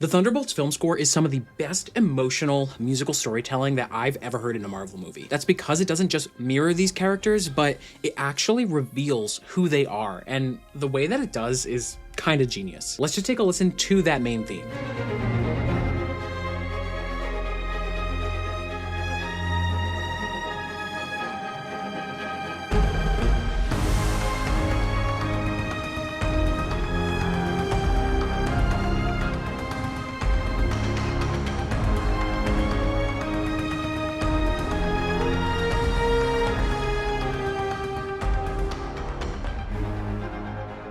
The Thunderbolts film score is some of the best emotional musical storytelling that I've ever heard in a Marvel movie. That's because it doesn't just mirror these characters, but it actually reveals who they are, and the way that it does is kind of genius. Let's just take a listen to that main theme.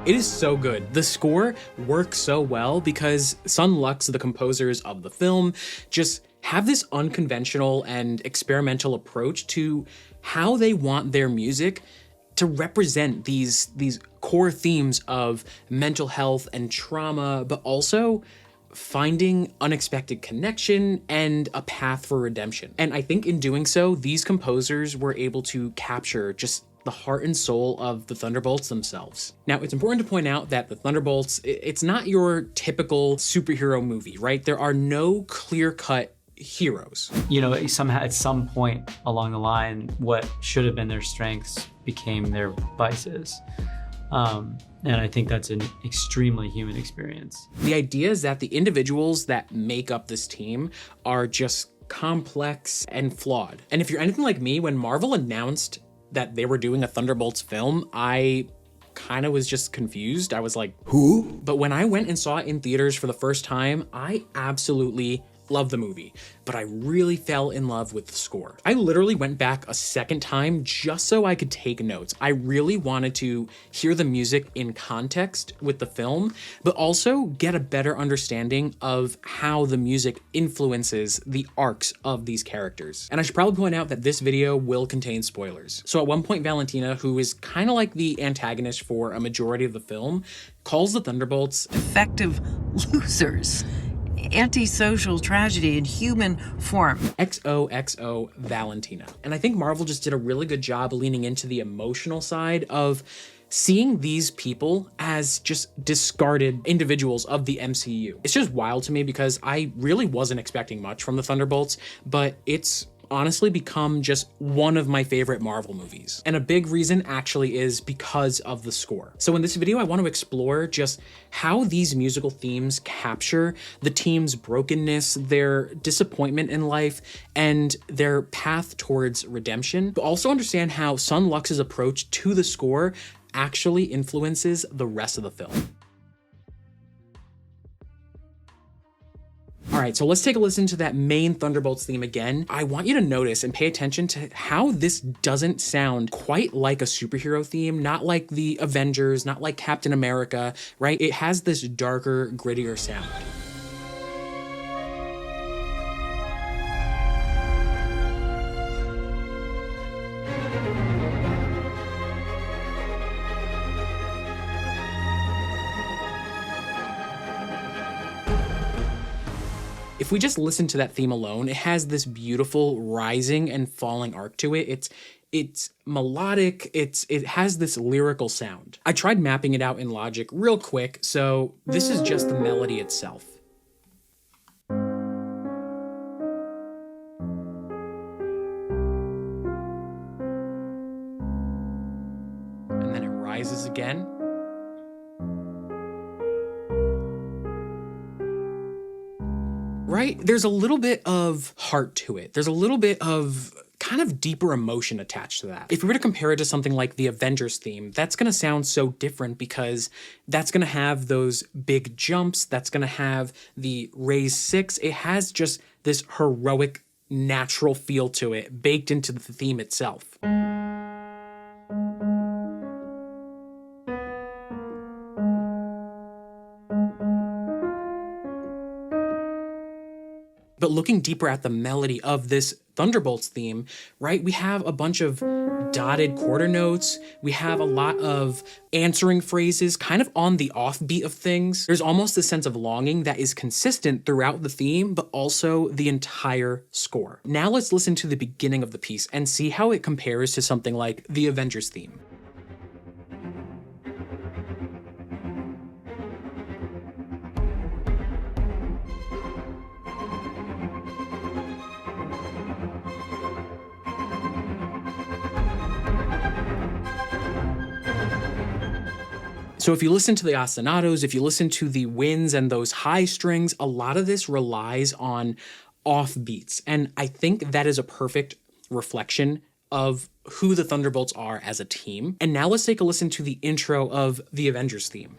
It is so good. The score works so well because Sun Lux, the composers of the film, just have this unconventional and experimental approach to how they want their music to represent these core themes of mental health and trauma, but also finding unexpected connection and a path for redemption. And I think in doing so, these composers were able to capture just the heart and soul of the Thunderbolts themselves. Now, it's important to point out that the Thunderbolts, it's not your typical superhero movie, right? There are no clear-cut heroes. You know, somehow at some point along the line, what should have been their strengths became their vices. And I think that's an extremely human experience. The idea is that the individuals that make up this team are just complex and flawed. And if you're anything like me, when Marvel announced that they were doing a Thunderbolts film, I kind of was just confused. I was like, who? But when I went and saw it in theaters for the first time, I absolutely loved the movie, but I really fell in love with the score. I literally went back a second time just so I could take notes. I really wanted to hear the music in context with the film, but also get a better understanding of how the music influences the arcs of these characters. And I should probably point out that this video will contain spoilers. So at one point, Valentina, who is kind of like the antagonist for a majority of the film, calls the Thunderbolts effective losers. Antisocial tragedy in human form. XOXO Valentina. And I think Marvel just did a really good job leaning into the emotional side of seeing these people as just discarded individuals of the MCU. It's just wild to me because I really wasn't expecting much from the Thunderbolts, but it's honestly become just one of my favorite Marvel movies. And a big reason actually is because of the score. So in this video, I want to explore just how these musical themes capture the team's brokenness, their disappointment in life, and their path towards redemption, but also understand how Sun Lux's approach to the score actually influences the rest of the film. All right, so let's take a listen to that main Thunderbolts theme again. I want you to notice and pay attention to how this doesn't sound quite like a superhero theme, not like the Avengers, not like Captain America, right? It has this darker, grittier sound. If we just listen to that theme alone, it has this beautiful rising and falling arc to it. It's melodic, it has this lyrical sound. I tried mapping it out in Logic real quick, so this is just the melody itself. And then it rises again. Right? There's a little bit of heart to it. There's a little bit of kind of deeper emotion attached to that. If we were to compare it to something like the Avengers theme, that's gonna sound so different because that's gonna have those big jumps, that's gonna have the raised six. It has just this heroic, natural feel to it, baked into the theme itself. But looking deeper at the melody of this Thunderbolts theme, right, we have a bunch of dotted quarter notes. We have a lot of answering phrases kind of on the offbeat of things. There's almost a sense of longing that is consistent throughout the theme, but also the entire score. Now let's listen to the beginning of the piece and see how it compares to something like the Avengers theme. So if you listen to the ostinatos, if you listen to the winds and those high strings, a lot of this relies on off beats. And I think that is a perfect reflection of who the Thunderbolts are as a team. And now let's take a listen to the intro of the Avengers theme.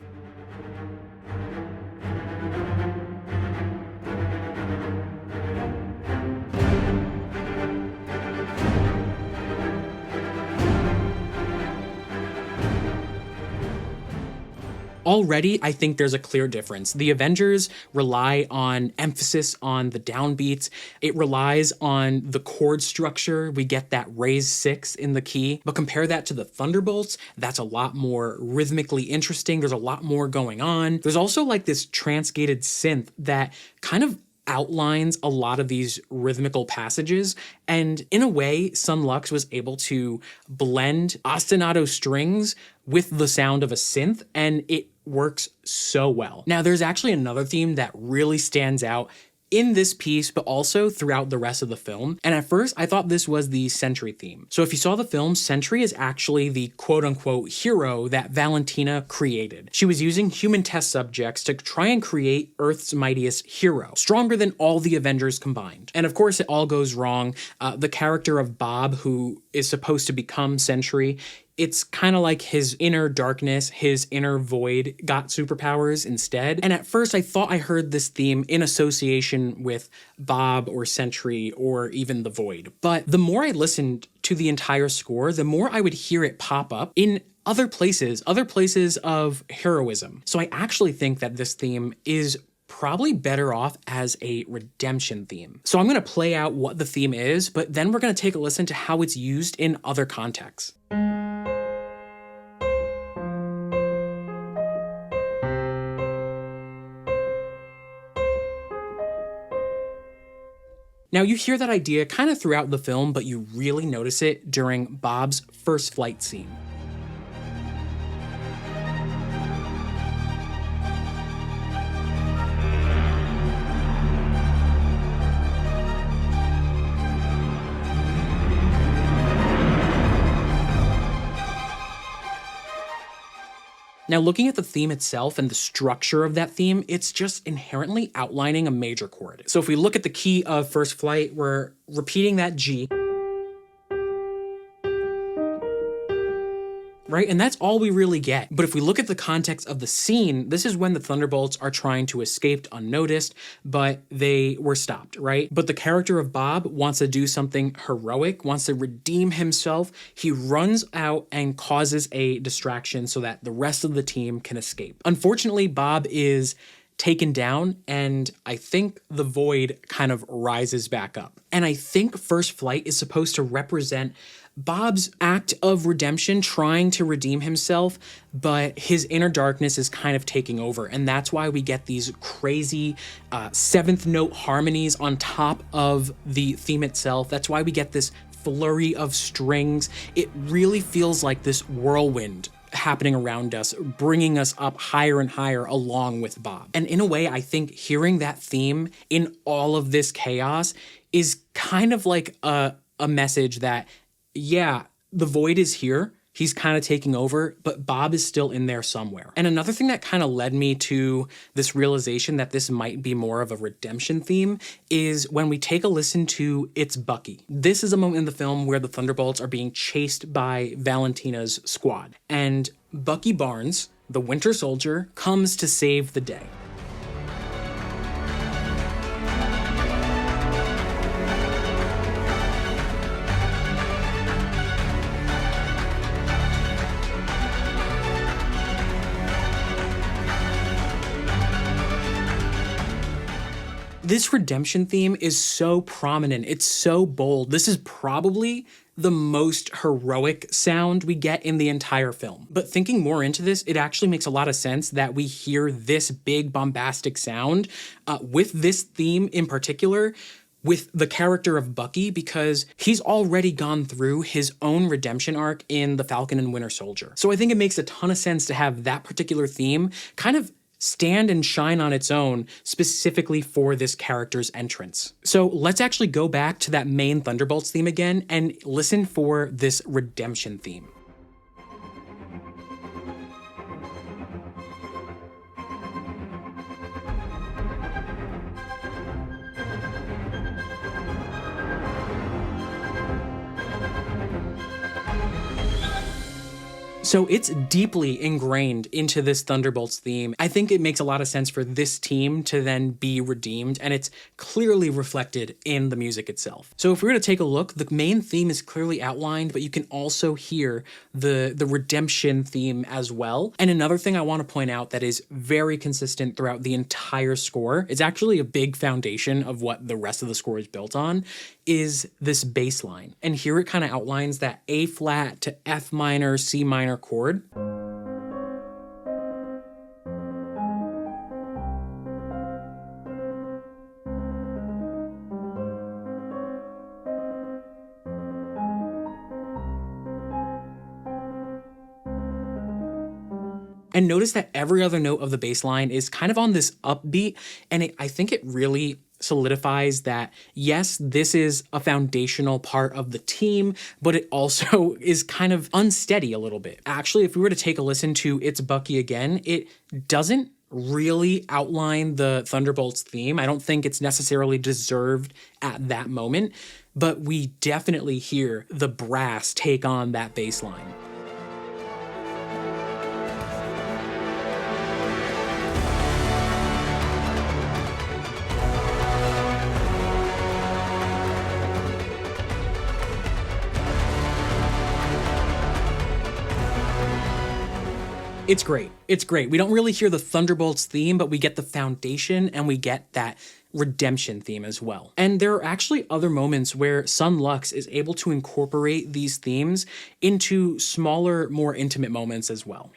Already, I think there's a clear difference. The Avengers rely on emphasis on the downbeats. It relies on the chord structure. We get that raised 6 in the key. But compare that to the Thunderbolts, that's a lot more rhythmically interesting. There's a lot more going on. There's also like this transgated synth that kind of outlines a lot of these rhythmical passages. And in a way, Sun Lux was able to blend ostinato strings with the sound of a synth, and it works so well. Now, there's actually another theme that really stands out in this piece, but also throughout the rest of the film. And at first, I thought this was the Sentry theme. So if you saw the film, Sentry is actually the quote-unquote hero that Valentina created. She was using human test subjects to try and create Earth's mightiest hero, stronger than all the Avengers combined. And of course, it all goes wrong. The character of Bob, who is supposed to become Sentry, it's kind of like his inner darkness, his inner void got superpowers instead. And at first I thought I heard this theme in association with Bob or Sentry or even the Void. But the more I listened to the entire score, the more I would hear it pop up in other places of heroism. So I actually think that this theme is probably better off as a redemption theme. So I'm going to play out what the theme is, but then we're going to take a listen to how it's used in other contexts. Now, you hear that idea kind of throughout the film, but you really notice it during Bob's first flight scene. Now, looking at the theme itself and the structure of that theme, it's just inherently outlining a major chord. So if we look at the key of First Flight, we're repeating that G, right? And that's all we really get. But if we look at the context of the scene, this is when the Thunderbolts are trying to escape unnoticed, but they were stopped, right? But the character of Bob wants to do something heroic, wants to redeem himself. He runs out and causes a distraction so that the rest of the team can escape. Unfortunately, Bob is taken down, and I think the Void kind of rises back up. And I think First Flight is supposed to represent Bob's act of redemption, trying to redeem himself, but his inner darkness is kind of taking over. And that's why we get these crazy seventh note harmonies on top of the theme itself. That's why we get this flurry of strings. It really feels like this whirlwind happening around us, bringing us up higher and higher along with Bob. And in a way, I think hearing that theme in all of this chaos is kind of like a message that, yeah, the Void is here, he's kind of taking over, but Bob is still in there somewhere. And another thing that kind of led me to this realization that this might be more of a redemption theme is when we take a listen to It's Bucky. This is a moment in the film where the Thunderbolts are being chased by Valentina's squad. And Bucky Barnes, the Winter Soldier, comes to save the day. This redemption theme is so prominent. It's so bold. This is probably the most heroic sound we get in the entire film. But thinking more into this, it actually makes a lot of sense that we hear this big bombastic sound with this theme in particular, with the character of Bucky, because he's already gone through his own redemption arc in The Falcon and Winter Soldier. So I think it makes a ton of sense to have that particular theme kind of stand and shine on its own specifically for this character's entrance. So let's actually go back to that main Thunderbolts theme again and listen for this redemption theme. So it's deeply ingrained into this Thunderbolts theme. I think it makes a lot of sense for this team to then be redeemed, and it's clearly reflected in the music itself. So if we were to take a look, the main theme is clearly outlined, but you can also hear the redemption theme as well. And another thing I want to point out that is very consistent throughout the entire score, it's actually a big foundation of what the rest of the score is built on, is this bass line. And here it kind of outlines that A flat to F minor, C minor chord. And notice that every other note of the bass line is kind of on this upbeat, and I think it really solidifies that, yes, this is a foundational part of the team, but it also is kind of unsteady a little bit. Actually, if we were to take a listen to It's Bucky Again, it doesn't really outline the Thunderbolts theme. I don't think it's necessarily deserved at that moment, but we definitely hear the brass take on that bass line. It's great. It's great. We don't really hear the Thunderbolts theme, but we get the foundation and we get that redemption theme as well. And there are actually other moments where Sun Lux is able to incorporate these themes into smaller, more intimate moments as well.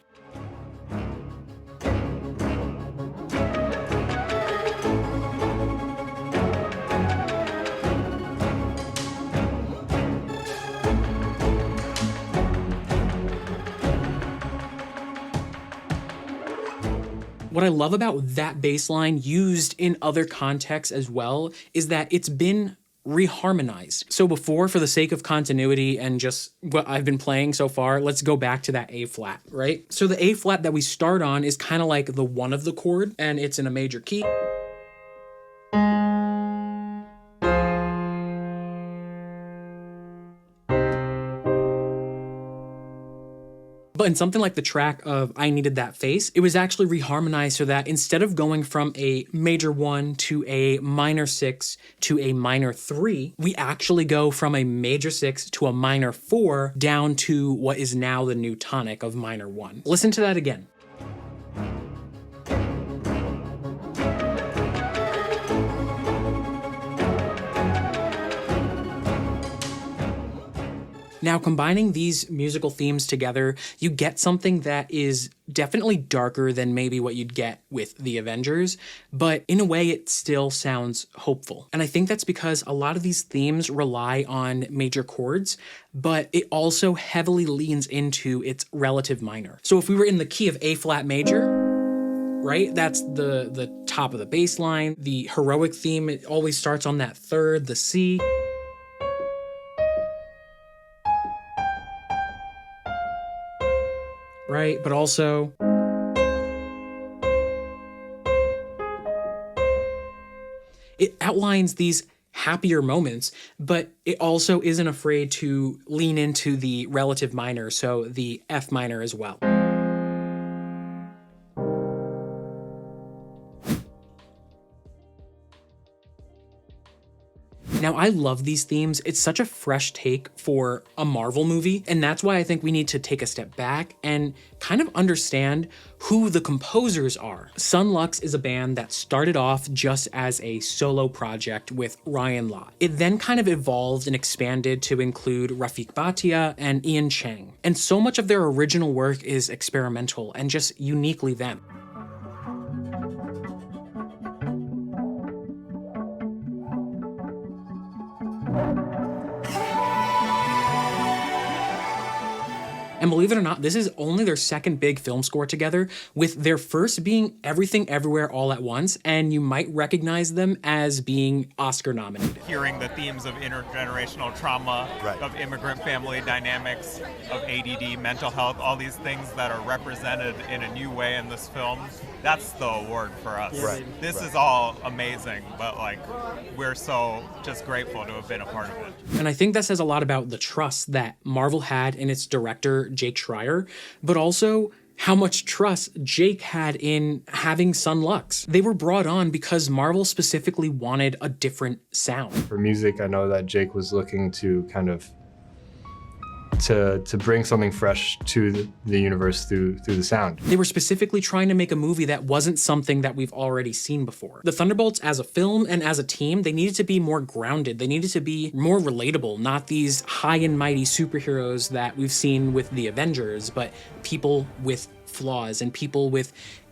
What I love about that bass line used in other contexts as well is that it's been reharmonized. So before, for the sake of continuity and just what I've been playing so far, let's go back to that A flat, right? So the A flat that we start on is kind of like the one of the chord, and it's in a major key. But in something like the track of I Needed That Face, it was actually reharmonized so that instead of going from a major 1 to a minor 6 to a minor 3, we actually go from a major 6 to a minor 4 down to what is now the new tonic of minor 1. Listen to that again. Now, combining these musical themes together, you get something that is definitely darker than maybe what you'd get with the Avengers, but in a way it still sounds hopeful. And I think that's because a lot of these themes rely on major chords, but it also heavily leans into its relative minor. So if we were in the key of A flat major, right? That's the top of the bass line. The heroic theme, it always starts on that third, the C. Right, but also it outlines these happier moments, but it also isn't afraid to lean into the relative minor, so the F minor as well. Now, I love these themes. It's such a fresh take for a Marvel movie, and that's why I think we need to take a step back and kind of understand who the composers are. Sun Lux is a band that started off just as a solo project with Ryan Lott. It then kind of evolved and expanded to include Rafik Bhatia and Ian Chang. And so much of their original work is experimental and just uniquely them. And believe it or not, this is only their second big film score together, with their first being Everything Everywhere All at Once, and you might recognize them as being Oscar nominated. Hearing the themes of intergenerational trauma, Right. of immigrant family dynamics, of ADD, mental health, all these things that are represented in a new way in this film, that's the award for us. Right. This Right. is all amazing, but we're so just grateful to have been a part of it. And I think that says a lot about the trust that Marvel had in its director, Jake Schreier, but also how much trust Jake had in having Sun Lux. They were brought on because Marvel specifically wanted a different sound. For music, I know that Jake was looking to kind of to bring something fresh to the universe through the sound. They were specifically trying to make a movie that wasn't something that we've already seen before. The Thunderbolts as a film and as a team, they needed to be more grounded. They needed to be more relatable, not these high and mighty superheroes that we've seen with the Avengers, but people with flaws and people with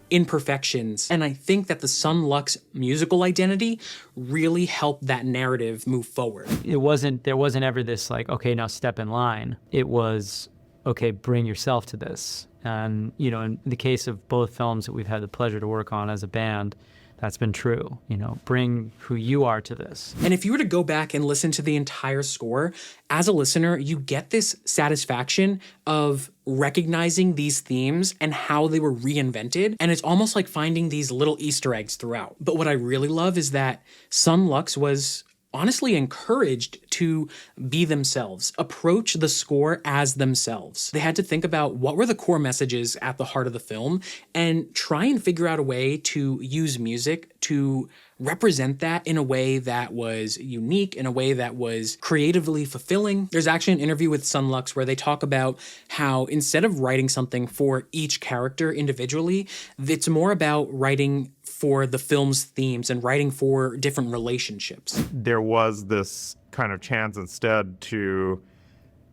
imperfections. And I think that the Sun Lux musical identity really helped that narrative move forward. There wasn't ever this like, okay, now step in line. It was, okay, bring yourself to this. And, you know, in the case of both films that we've had the pleasure to work on as a band, that's been true. You know, bring who you are to this. And if you were to go back and listen to the entire score, as a listener, you get this satisfaction of recognizing these themes and how they were reinvented. And it's almost like finding these little Easter eggs throughout. But what I really love is that Sun Lux was honestly encouraged to be themselves, approach the score as themselves. They had to think about what were the core messages at the heart of the film and try and figure out a way to use music to represent that in a way that was unique, in a way that was creatively fulfilling. There's actually an interview with Sun Lux where they talk about how instead of writing something for each character individually, it's more about writing for the film's themes and writing for different relationships. There was this kind of chance instead to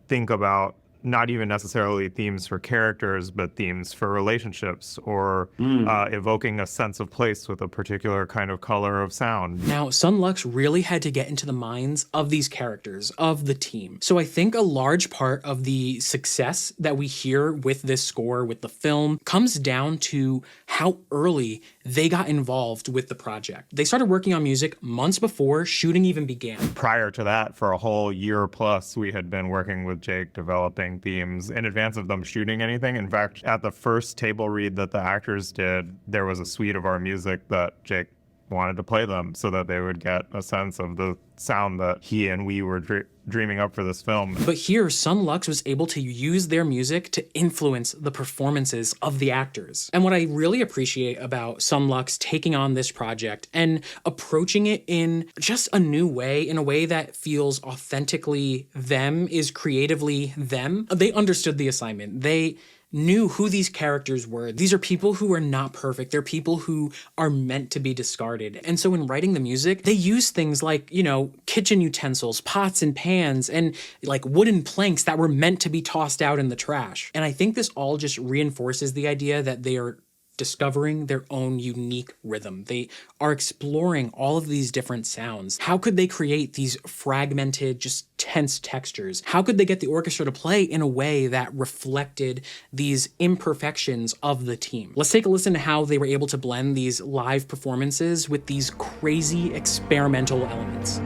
think about not even necessarily themes for characters, but themes for relationships or evoking a sense of place with a particular kind of color of sound. Now, Sun Lux really had to get into the minds of these characters, of the team. So I think a large part of the success that we hear with this score, with the film, comes down to how early they got involved with the project. They started working on music months before shooting even began. Prior to that, for a whole year plus, we had been working with Jake developing themes in advance of them shooting anything. In fact, at the first table read that the actors did, there was a suite of our music that Jake wanted to play them so that they would get a sense of the sound that he and we were dreaming up for this film. But here, Sun Lux was able to use their music to influence the performances of the actors. And what I really appreciate about Sun Lux taking on this project and approaching it in just a new way, in a way that feels authentically them, is creatively them. They understood the assignment. They knew who these characters were. These are people who are not perfect. They're people who are meant to be discarded. And so in writing the music, they use things like, you know, kitchen utensils, pots and pans, and like wooden planks that were meant to be tossed out in the trash. And I think this all just reinforces the idea that they are discovering their own unique rhythm. They are exploring all of these different sounds. How could they create these fragmented, just tense textures? How could they get the orchestra to play in a way that reflected these imperfections of the team? Let's take a listen to how they were able to blend these live performances with these crazy experimental elements.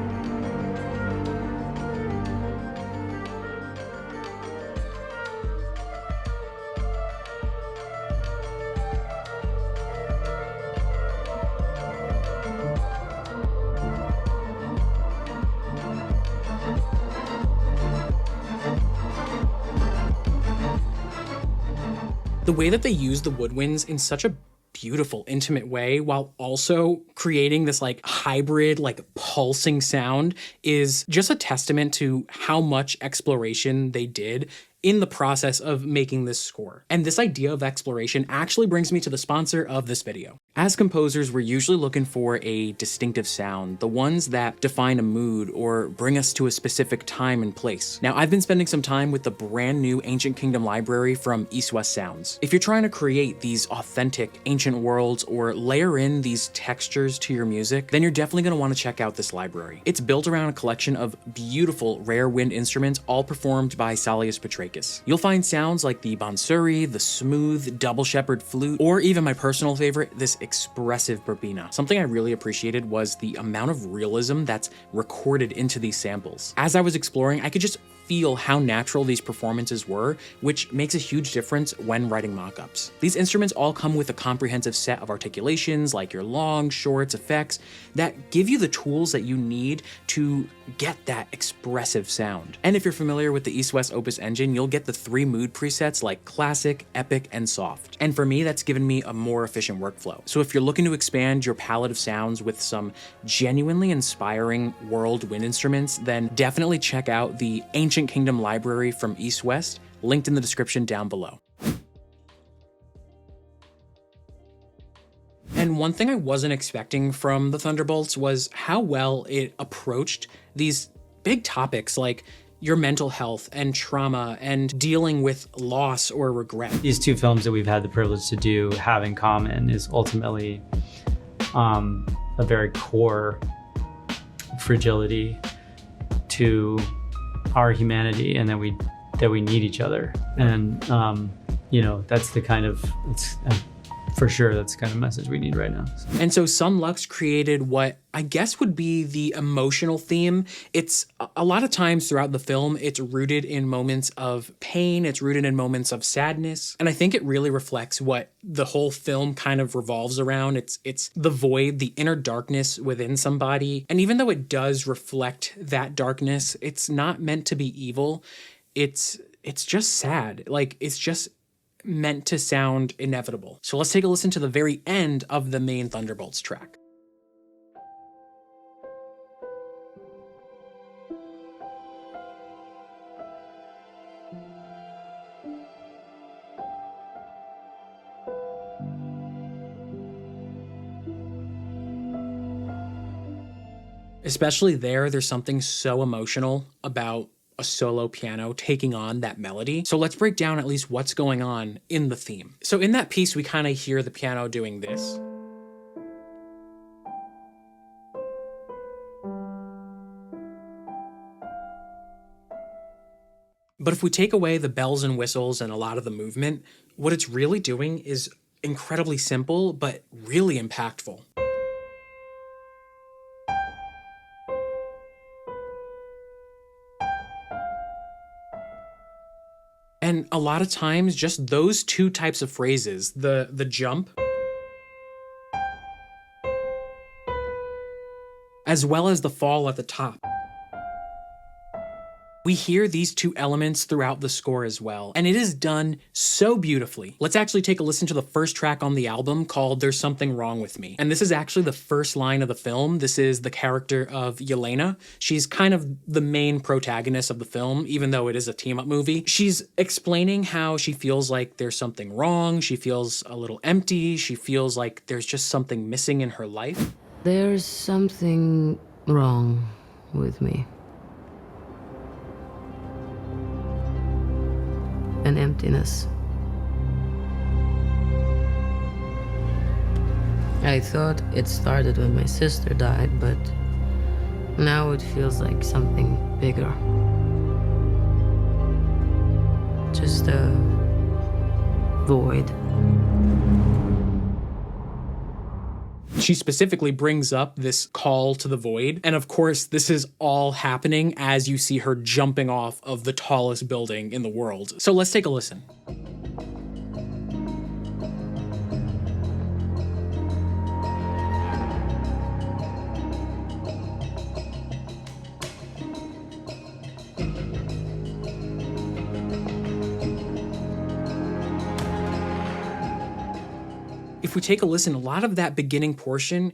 The way that they use the woodwinds in such a beautiful, intimate way while also creating this like hybrid, like pulsing sound is just a testament to how much exploration they did in the process of making this score. And this idea of exploration actually brings me to the sponsor of this video. As composers, we're usually looking for a distinctive sound, the ones that define a mood or bring us to a specific time and place. Now, I've been spending some time with the brand new Ancient Kingdom library from East West Sounds. If you're trying to create these authentic ancient worlds or layer in these textures to your music, then you're definitely gonna wanna check out this library. It's built around a collection of beautiful rare wind instruments, all performed by Salius Petrakis. You'll find sounds like the bansuri, the smooth double shepherd flute, or even my personal favorite, this expressive verbena. Something I really appreciated was the amount of realism that's recorded into these samples. As I was exploring, I could just feel how natural these performances were, which makes a huge difference when writing mock-ups. These instruments all come with a comprehensive set of articulations like your longs, shorts, effects that give you the tools that you need to get that expressive sound. And if you're familiar with the East West Opus engine, you'll get the 3 mood presets like classic, epic, and soft. And for me, that's given me a more efficient workflow. So if you're looking to expand your palette of sounds with some genuinely inspiring world wind instruments, then definitely check out the Ancient Kingdom library from East West, linked in the description down below. And one thing I wasn't expecting from the Thunderbolts was how well it approached these big topics like your mental health and trauma and dealing with loss or regret. These 2 films that we've had the privilege to do have in common is ultimately a very core fragility to our humanity, and that we need each other. And that's the kind of for sure, that's the kind of message we need right now. And so Sun Lux created what I guess would be the emotional theme. It's a lot of times throughout the film, it's rooted in moments of pain, it's rooted in moments of sadness. And I think it really reflects what the whole film kind of revolves around. It's the void, the inner darkness within somebody. And even though it does reflect that darkness, it's not meant to be evil. It's just sad. Like, it's just meant to sound inevitable. So let's take a listen to the very end of the main Thunderbolts track. Especially there's something so emotional about a solo piano taking on that melody. So let's break down at least what's going on in the theme. So in that piece, we kind of hear the piano doing this. But if we take away the bells and whistles and a lot of the movement, what it's really doing is incredibly simple, but really impactful. And a lot of times, just those 2 types of phrases, the jump, as well as the fall at the top. We hear these 2 elements throughout the score as well, and it is done so beautifully. Let's actually take a listen to the first track on the album called There's Something Wrong With Me. And this is actually the first line of the film. This is the character of Yelena. She's kind of the main protagonist of the film, even though it is a team-up movie. She's explaining how she feels like there's something wrong, she feels a little empty, she feels like there's just something missing in her life. There's something wrong with me. An emptiness. I thought it started when my sister died, but now it feels like something bigger. Just a void. She specifically brings up this call to the void. And of course, this is all happening as you see her jumping off of the tallest building in the world. So let's take a listen. If we take a listen, a lot of that beginning portion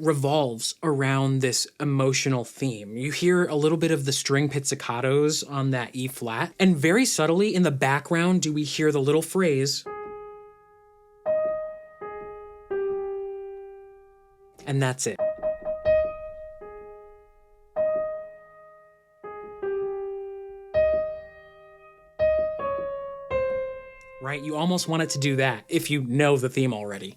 revolves around this emotional theme. You hear a little bit of the string pizzicatos on that E flat, and very subtly in the background do we hear the little phrase, and that's it. Right? You almost want it to do that if you know the theme already.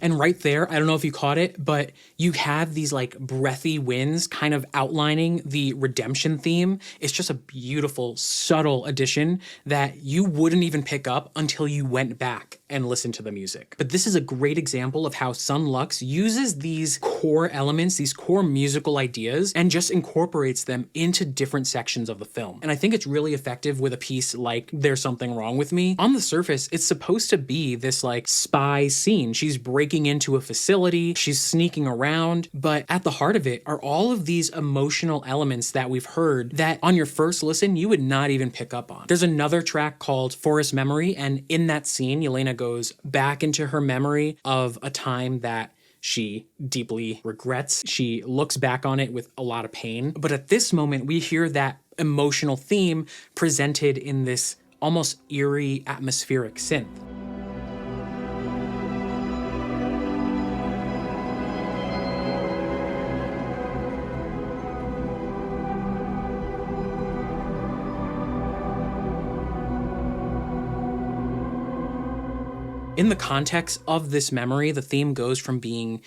And right there, I don't know if you caught it, but you have these like breathy winds kind of outlining the redemption theme. It's just a beautiful, subtle addition that you wouldn't even pick up until you went back and listened to the music. But this is a great example of how Sun Lux uses these core elements, these core musical ideas, and just incorporates them into different sections of the film. And I think it's really effective with a piece like There's Something Wrong With Me. On the surface, it's supposed to be this like spy scene. She's breaking into a facility, she's sneaking around, but at the heart of it are all of these emotional elements that we've heard that on your first listen, you would not even pick up on. There's another track called Forest Memory, and in that scene, Yelena goes back into her memory of a time that she deeply regrets. She looks back on it with a lot of pain. But at this moment, we hear that emotional theme presented in this almost eerie atmospheric synth. In the context of this memory, the theme goes from being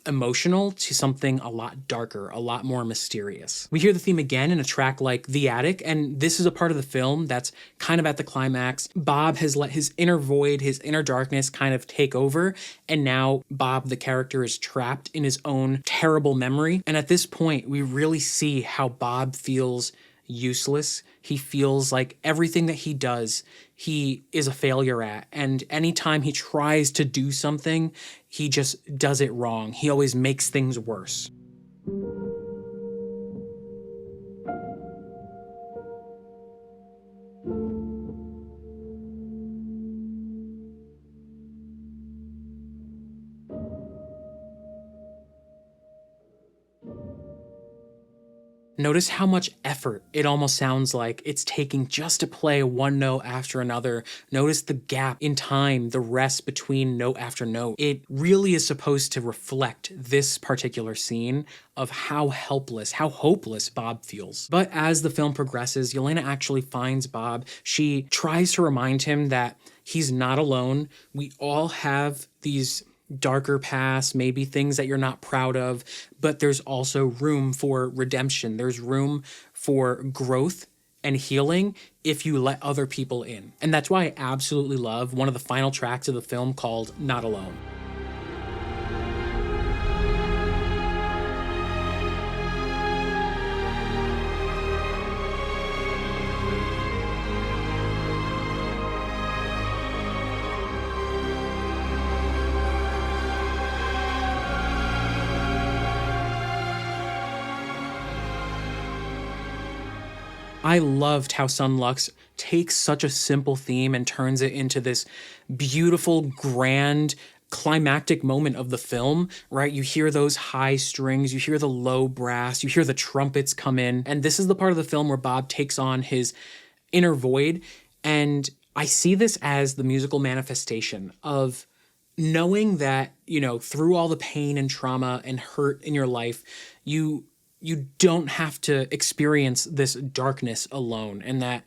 emotional to something a lot darker, a lot more mysterious. We hear the theme again in a track like The Attic, and this is a part of the film that's kind of at the climax. Bob has let his inner void, his inner darkness kind of take over, and now Bob, the character, is trapped in his own terrible memory. And at this point, we really see how Bob feels useless. He feels like everything that he does, he is a failure at. And anytime he tries to do something, he just does it wrong. He always makes things worse. Notice how much effort it almost sounds like it's taking just to play one note after another. Notice the gap in time, the rest between note after note. It really is supposed to reflect this particular scene of how helpless, how hopeless Bob feels. But as the film progresses, Yelena actually finds Bob. She tries to remind him that he's not alone. We all have these darker past, maybe things that you're not proud of, but there's also room for redemption. There's room for growth and healing if you let other people in. And that's why I absolutely love one of the final tracks of the film called Not Alone. I loved how Sun Lux takes such a simple theme and turns it into this beautiful, grand, climactic moment of the film, right? You hear those high strings, you hear the low brass, you hear the trumpets come in, and this is the part of the film where Bob takes on his inner void, and I see this as the musical manifestation of knowing that, you know, through all the pain and trauma and hurt in your life, you don't have to experience this darkness alone, and that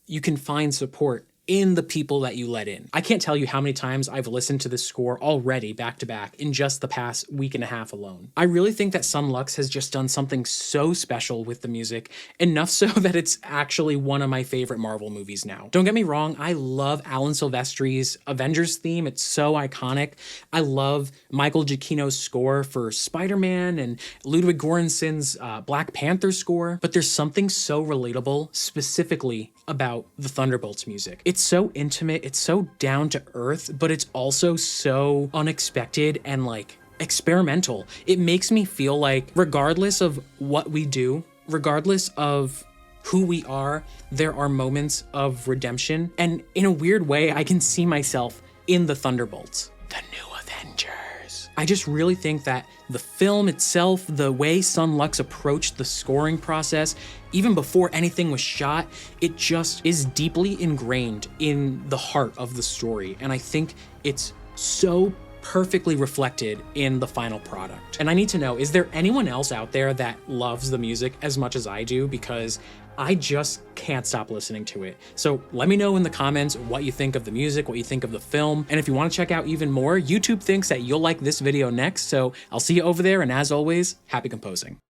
you can find support in the people that you let in. I can't tell you how many times I've listened to this score already back to back in just the past week and a half alone. I really think that Sun Lux has just done something so special with the music, enough so that it's actually one of my favorite Marvel movies now. Don't get me wrong, I love Alan Silvestri's Avengers theme. It's so iconic. I love Michael Giacchino's score for Spider-Man and Ludwig Göransson's Black Panther score, but there's something so relatable specifically about the Thunderbolts music. It's so intimate, it's so down to earth, but it's also so unexpected and like experimental. It makes me feel like regardless of what we do, regardless of who we are, there are moments of redemption. And in a weird way, I can see myself in the Thunderbolts, the new Avengers. I just really think that the film itself, the way Sun Lux approached the scoring process, even before anything was shot, it just is deeply ingrained in the heart of the story. And I think it's so perfectly reflected in the final product. And I need to know, is there anyone else out there that loves the music as much as I do? Because I just can't stop listening to it. So let me know in the comments what you think of the music, what you think of the film. And if you want to check out even more, YouTube thinks that you'll like this video next. So I'll see you over there. And as always, happy composing.